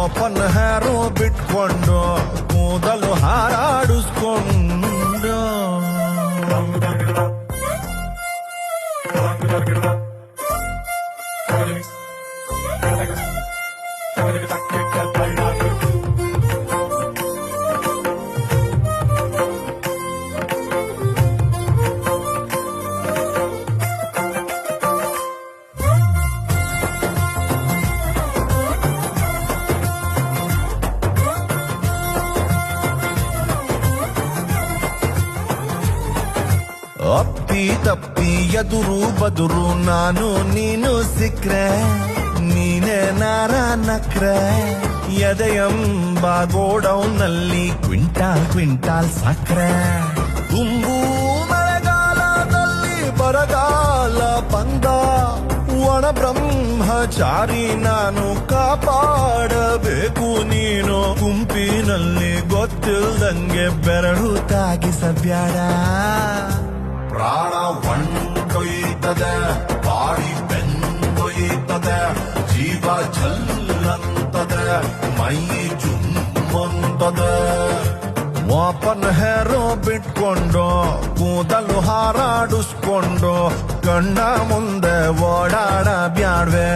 open ಹೇರೋ ಬಿಟ್ಕೊಂಡು ಕೂದಲು ಹಾರಾಡಿಸ್ಕೊಂಡು ಅಪ್ಪಿ ತಪ್ಪಿ ಎದುರು ಬದುರು ನಾನು ನೀನು ಸಿಕ್ರೆ ನೀನೇ ನಾರ ನಕ್ರೆ ಎದೆಯಂಬ ಗೋಡೌನ್ನಲ್ಲಿ ಕ್ವಿಂಟಾಲ್ ಕ್ವಿಂಟಾಲ್ ಸಕ್ರೆ ತುಂಬು ಮಳೆಗಾಲದಲ್ಲಿ ಬರಗಾಲ ಬಂದ ಒಣ ಬ್ರಹ್ಮಚಾರಿ ನಾನು ಕಾಪಾಡಬೇಕು ನೀನು ಗುಂಪಿನಲ್ಲಿ ಗೊತ್ತಿಲ್ದಂಗೆ ಬೆರಳು ತಾಗಿಸಬ್ಯಾಡ ಪ್ರಾಣ ಹೊಂಟೊಯ್ತದೆ ಬಾಡಿ ಬೆಂದೊಯ್ತದೆ ಜೀವ ಜಲ್ಲಂತದೆ ಮೈ ಜುಮ್ಮಂತದೆ ಓಪನ್ ಹೇರೋ ಬಿಟ್ಕೊಂಡು ಕೂದಲು ಹಾರಾಡಿಸ್ಕೊಂಡು ಕಣ್ಣ ಮುಂದೆ ಓಡಾಡ ಬ್ಯಾಡ್ವೆ